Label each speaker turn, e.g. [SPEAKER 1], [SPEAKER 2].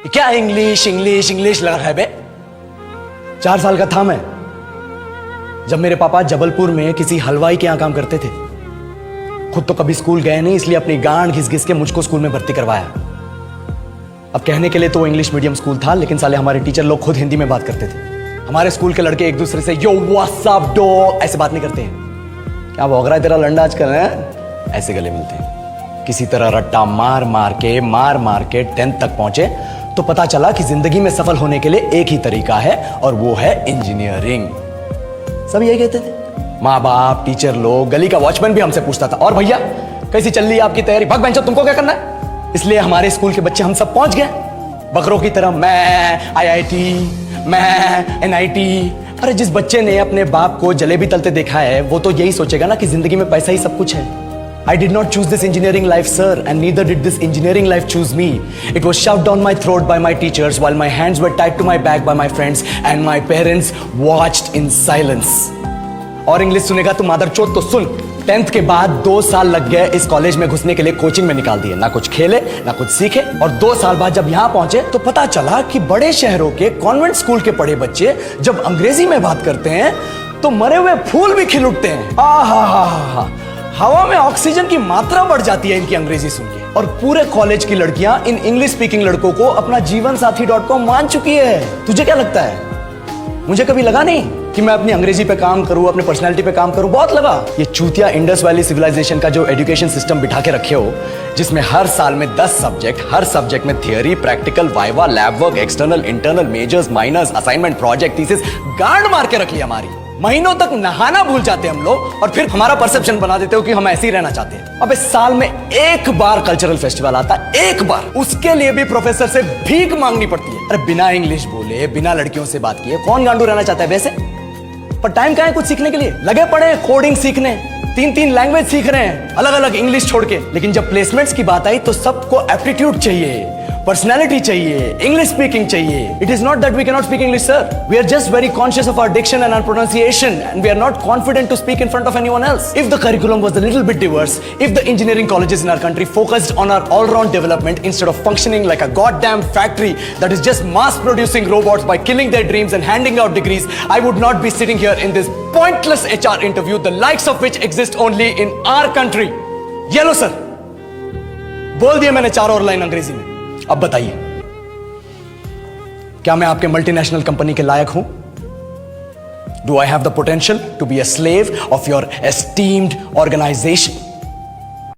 [SPEAKER 1] क्या English English English लगा है बे? 4 साल का था मैं जब मेरे पापा जबलपुर में किसी हलवाई के यहां काम करते थे। खुद तो कभी स्कूल गए नहीं, इसलिए अपनी गांड घिस घिस के मुझको स्कूल में भर्ती करवाया। अब कहने के लिए तो इंग्लिश मीडियम स्कूल था, लेकिन साले हमारे टीचर लोग खुद हिंदी में बात करते थे। हमारे स्कूल के लड़के एक दूसरे से यो व्हाट्स अप डो ऐसे बात नहीं करते हैं। क्या भौंक रहा है तेरा लंडा आजकल है? ऐसे गले मिलते हैं। किसी तरह रट्टा मार मार के 10th तक पहुंचे तो पता चला कि जिंदगी में सफल होने के लिए एक ही तरीका है और वो है इंजीनियरिंग। सब यही कहते थे, माँ बाप, टीचर लोग, गली का वॉचमैन भी हमसे पूछता था, और भैया कैसी चल रही है आपकी तैयारी? भग बेंचो, तुमको क्या करना है? इसलिए हमारे स्कूल के बच्चे हम सब पहुंच गए बकरों की तरह, मैं IIT, मैं NIT। अरे जिस बच्चे ने अपने बाप को जलेबी तलते देखा है वो तो यही सोचेगा ना कि जिंदगी में पैसा ही सब कुछ है। I did not choose this engineering life, sir, and neither did this engineering life choose me. It was shoved down my throat by my teachers while my hands were tied to my back by my friends and my parents watched in silence. और English सुनेगा तो मादरचोद तो सुन। 10th के बाद 2 साल लग गए इस कॉलेज में घुसने के लिए, कोचिंग में निकाल दिए। ना कुछ खेले ना कुछ सीखे, और 2 साल बाद जब यहाँ पहुंचे तो पता चला कि बड़े शहरों के कॉन्वेंट स्कूल के पढ़े बच्चे जब अंग्रेजी में बात करते हैं तो मरे हुए फूल भी खिल उठते हैं। हा हवा में ऑक्सीजन की मात्रा बढ़ जाती है इनकी अंग्रेजी सुन के। और पूरे कॉलेज की लड़कियां इन इंग्लिश स्पीकिंग लड़कों को अपना जीवन साथी.com मान चुकी है। तुझे क्या लगता है? मुझे कभी लगा नहीं कि मैं अपनी अंग्रेजी पे काम करूं, अपनी पर्सनालिटी पे काम करूं। बहुत लगा। ये चूतिया इंडस वैली सिविलाइजेशन का जो एजुकेशन सिस्टम बिठा के रखे हो, जिसमें हर साल में 10 सब्जेक्ट, हर सब्जेक्ट में theory, practical, viva, lab work, external, internal, majors, minors, assignment, project, thesis, गांड मार के रखी हमारी। महीनों तक नहाना भूल जाते हम लोग और फिर हमारा परसेप्शन बना देते हो कि हम ऐसे ही रहना चाहते हैं। अबे साल में एक बार कल्चरल फेस्टिवल आता है, एक बार, उसके लिए भी प्रोफेसर से भीख मांगनी पड़ती है। अरे बिना इंग्लिश बोले, बिना लड़कियों से बात किए कौन गांडू रहना चाहता है वैसे? पर टाइम कहां है कुछ सीखने के लिए? लगे पड़े हैं कोडिंग सीखने, 3 लैंग्वेज सीख रहे हैं अलग अलग इंग्लिश छोड़ के। लेकिन जब प्लेसमेंट्स की बात आई तो सबको एप्टीट्यूड चाहिए, पर्सनैलिटी चाहिए, इंग्लिश स्पीकिंग चाहिए। It is not that we can not speak English, sir. We are just very conscious of our diction and our pronunciation and we are not confident to speak in front of anyone else. If the curriculum was a little bit diverse, if the engineering colleges in our country focused on our all round development instead of functioning like a goddamn factory that is just mass producing robots by killing their dreams and handing out degrees, I would not be sitting here in this pointless HR interview, the likes of which exist only in our country. ये लो sir, बोल दिया मैंने 4 और line अंग्रेजी में। अब बताइए, क्या मैं आपके मल्टीनेशनल कंपनी के लायक हूं? Do I have the potential to be a slave of your esteemed organization?